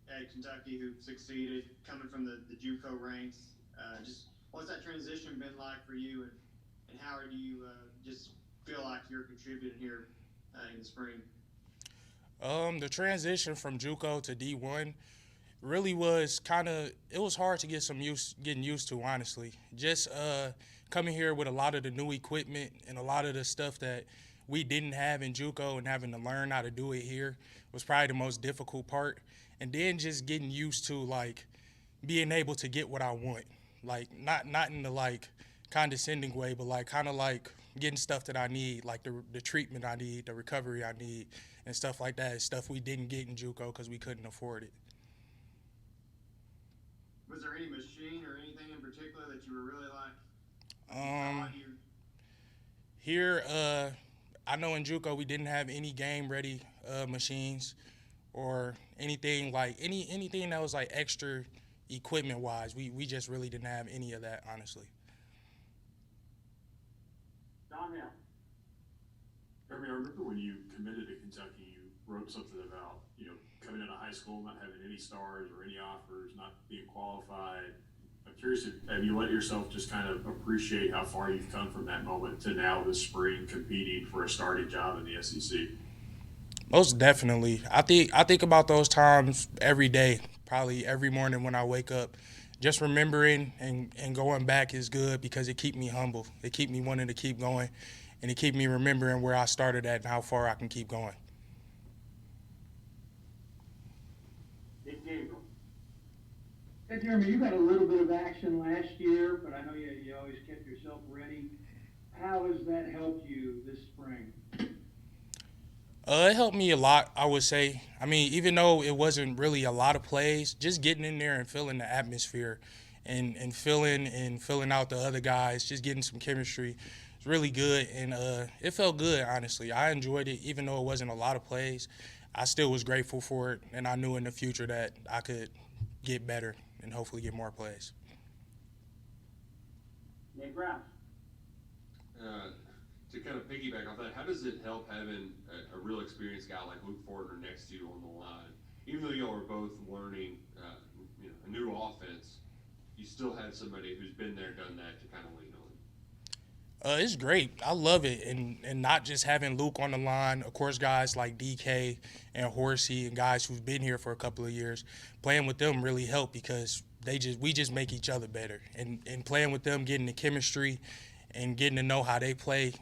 at Kentucky who succeeded coming from the JUCO ranks. Just what's that transition been like for you, and how do you just feel like you're contributing here in the spring? The transition from JUCO to D1 really was it was hard to getting used to, honestly. Just coming here with a lot of the new equipment and a lot of the stuff that we didn't have in JUCO and having to learn how to do it here was probably the most difficult part. And then just getting used to like being able to get what I want. Like not in the like condescending way, but like kind of like getting stuff that I need, like the treatment I need, the recovery I need, and stuff like that. Stuff we didn't get in JUCO because we couldn't afford it. Was there any machine or anything in particular that you were really like you Um, thought you? Here, I know in JUCO we didn't have any game ready machines or anything like anything that was like extra equipment wise. We just really didn't have any of that, honestly. Don Hill. I mean, I remember when you committed to Kentucky, you wrote something about, coming out of high school, not having any stars or any offers, not being qualified. I'm curious, have you let yourself just kind of appreciate how far you've come from that moment to now this spring competing for a starting job in the SEC? Most definitely. I think about those times every day, probably every morning when I wake up. Just remembering and going back is good because it keep me humble. It keep me wanting to keep going, and it keep me remembering where I started at and how far I can keep going. Nick Gabriel. Hey, Jeremy, you got a little bit of action last year, but I know you always kept yourself ready. How has that helped you this spring? It helped me a lot, I would say. I mean, even though it wasn't really a lot of plays, just getting in there and feeling the atmosphere and filling out the other guys, just getting some chemistry. It's really good, and it felt good, honestly. I enjoyed it, even though it wasn't a lot of plays. I still was grateful for it, and I knew in the future that I could get better and hopefully get more plays. Nick Rouse. Uh, to kind of piggyback off that, how does it help having a real experienced guy like Luke Fortner next to you on the line? Even though y'all are both learning, a new offense, you still have somebody who's been there, done that to kind of lean on. It's great. I love it, and not just having Luke on the line. Of course, guys like DK and Horsey and guys who've been here for a couple of years, playing with them really helped because we just make each other better, and playing with them, getting the chemistry, and getting to know how they play.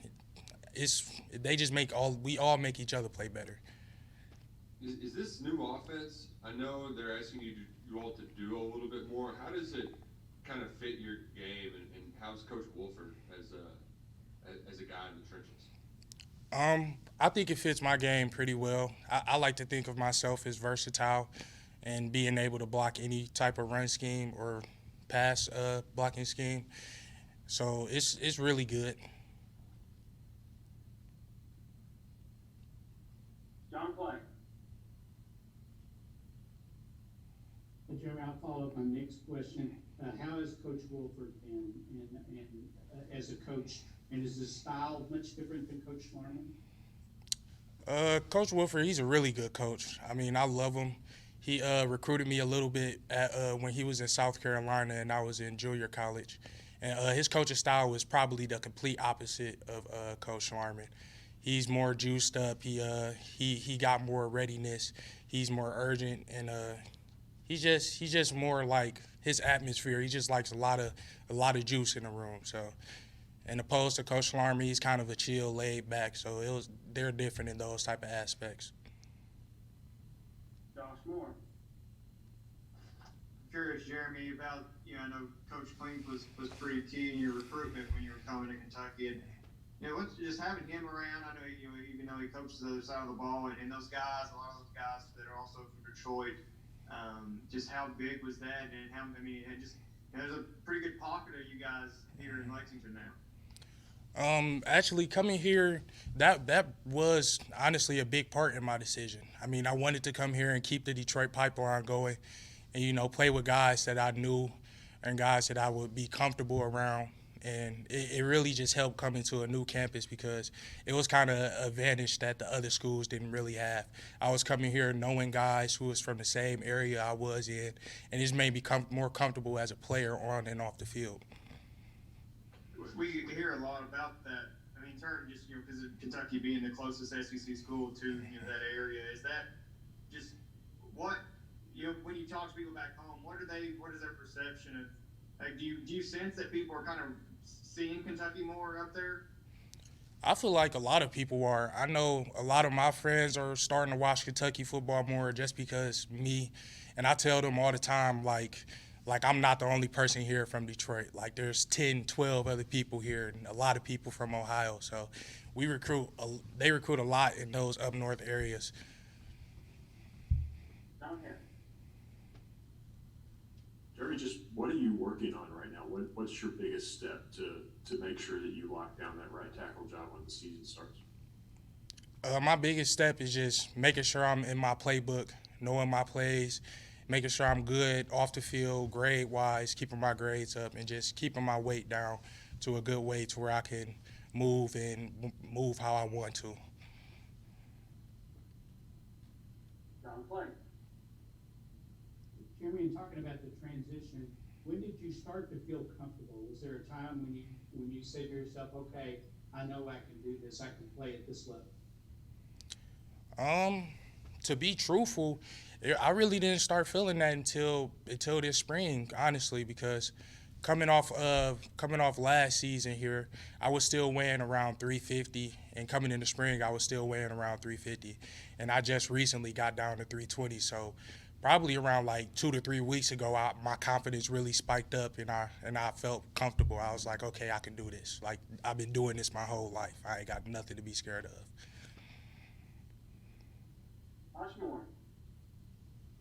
They just we all make each other play better. Is this new offense? I know they're asking you all to do a little bit more. How does it kind of fit your game, and how's Coach Wolford as a guy in the trenches? I think it fits my game pretty well. I like to think of myself as versatile and being able to block any type of run scheme or pass blocking scheme. So it's really good. John Clay. Hey, Jeremy, I'll follow up on Nick's question. How has Coach Wolford been as a coach, and is his style much different than Coach Slarman? Coach Wilford, he's a really good coach. I mean, I love him. He recruited me a little bit when he was in South Carolina and I was in junior college. And his coaching style was probably the complete opposite of Coach Slarman. He's more juiced up. He got more readiness. He's more urgent, and he's just more like his atmosphere. He just likes a lot of juice in the room. So, and opposed to Coach Slarmy, he's kind of a chill, laid back. So they're different in those type of aspects. Josh Moore. Curious, Jeremy, about I know Coach Klink was pretty key in your recruitment when you were coming to Kentucky, and what's just having him around. I know even though he coaches the other side of the ball, and those guys, a lot of those guys that are also from Detroit, just how big was that, and how I mean, it just there's a pretty good pocket of you guys here in Lexington now. Actually, coming here, that was honestly a big part in my decision. I mean, I wanted to come here and keep the Detroit pipeline going, and play with guys that I knew and guys that I would be comfortable around. and it really just helped coming to a new campus because it was kind of an advantage that the other schools didn't really have. I was coming here knowing guys who was from the same area I was in, and it just made me more comfortable as a player on and off the field. We hear a lot about that. I mean, in terms just because of Kentucky being the closest SEC school to that area, is that just what when you talk to people back home, what is their perception of? Like, do you sense that people are kind of seeing Kentucky more up there? I feel like a lot of people are. I know a lot of my friends are starting to watch Kentucky football more just because me, and I tell them all the time, like I'm not the only person here from Detroit. Like there's 10, 12 other people here and a lot of people from Ohio. So they recruit a lot in those up north areas. Down here. Jeremy, just what are you working on right now? What's your biggest step to make sure that you lock down that right tackle job when the season starts? My biggest step is just making sure I'm in my playbook, knowing my plays, making sure I'm good off the field, grade-wise, keeping my grades up, and just keeping my weight down to a good weight to where I can move how I want to. Down play. Jeremy, in talking about the transition, when did you start to feel comfortable? Was there a time when you said to yourself, okay, I know I can do this, I can play at this level? To be truthful, I really didn't start feeling that until this spring, honestly, because coming off last season here, I was still weighing around 350, and coming in the spring, I was still weighing around 350, and I just recently got down to 320. So probably around like 2 to 3 weeks ago, my confidence really spiked up, and I felt comfortable. I was like, okay, I can do this. Like I've been doing this my whole life. I ain't got nothing to be scared of. Ashmore.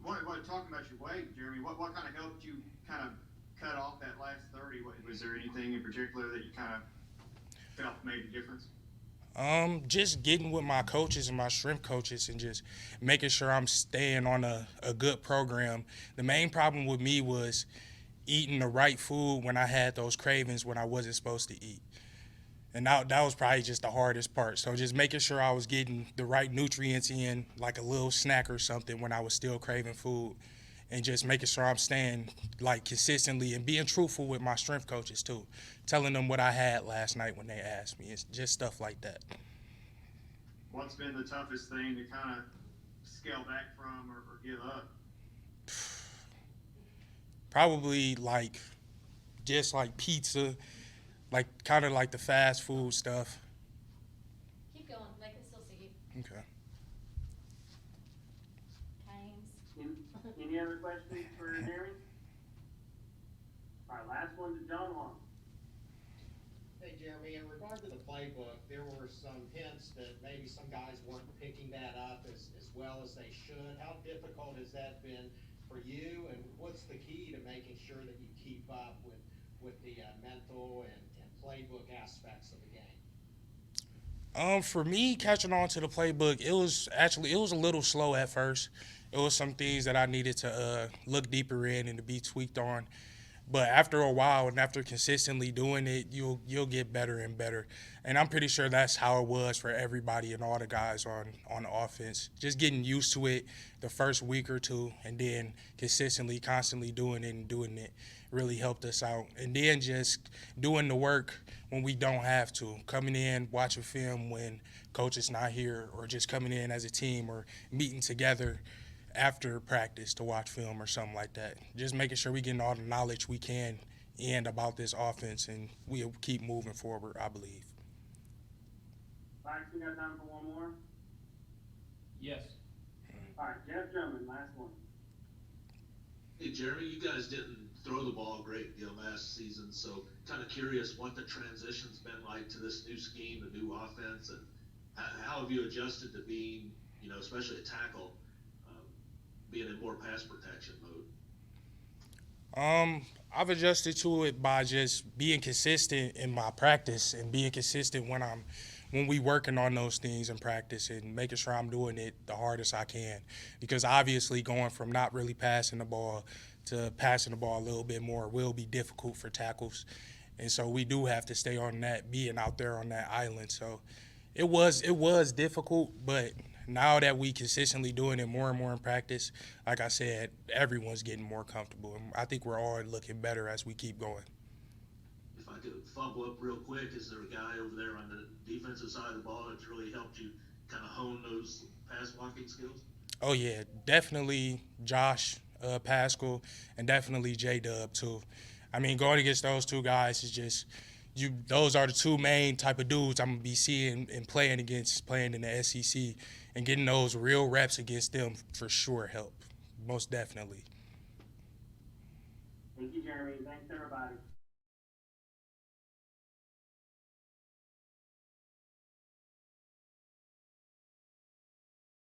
What talking about your weight, Jeremy? What kind of helped you kind of cut off that last 30? Was there anything in particular that you kind of felt made a difference? Just getting with my coaches and my strength coaches and just making sure I'm staying on a good program. The main problem with me was eating the right food when I had those cravings when I wasn't supposed to eat. And that was probably just the hardest part. So just making sure I was getting the right nutrients in, like a little snack or something when I was still craving food. And just making sure I'm staying like consistently and being truthful with my strength coaches too. Telling them what I had last night when they asked me. It's just stuff like that. What's been the toughest thing to kind of scale back from or give up? Probably just like pizza, like kind of like the fast food stuff. Keep going. They can still see you. Okay. Any other questions for Jeremy? All right, last one to John Long. Hey, Jeremy, in regard to the playbook, there were some hints that maybe some guys weren't picking that up as well as they should. How difficult has that been for you, and what's the key to making sure that you keep up with the mental and playbook aspects of the game? For me, catching on to the playbook, it was a little slow at first. It was some things that I needed to look deeper in and to be tweaked on. But after a while and after consistently doing it, you'll get better and better. And I'm pretty sure that's how it was for everybody and all the guys on offense. Just getting used to it the first week or two, and then constantly doing it really helped us out. And then just doing the work when we don't have to. Coming in, watching film when coach is not here, or just coming in as a team or meeting together after practice to watch film or something like that. Just making sure we're getting all the knowledge we can in about this offense, and we'll keep moving forward, I believe. Flax, we got time for one more? Yes. All right, Jeff Drummond, last one. Hey, Jeremy, you guys didn't throw the ball a great deal last season, so kind of curious what the transition's been like to this new scheme, the new offense, and how have you adjusted to being, especially a tackle, being in more pass protection mode? I've adjusted to it by just being consistent in my practice and being consistent when we working on those things in practice and making sure I'm doing it the hardest I can. Because obviously going from not really passing the ball to passing the ball a little bit more will be difficult for tackles. and so we do have to stay on that, being out there on that island. So it was difficult, but now that we consistently doing it more and more in practice, like I said, everyone's getting more comfortable, and I think we're all looking better as we keep going. If I could follow up real quick, is there a guy over there on the defensive side of the ball that's really helped you kind of hone those pass blocking skills? Oh yeah, definitely Josh Pascal, and definitely J Dub too. I mean, going against those two guys is just you. Those are the two main type of dudes I'm gonna be seeing and playing against, playing in the SEC, and getting those real reps against them for sure help, most definitely. Thank you, Jeremy. Thanks, everybody.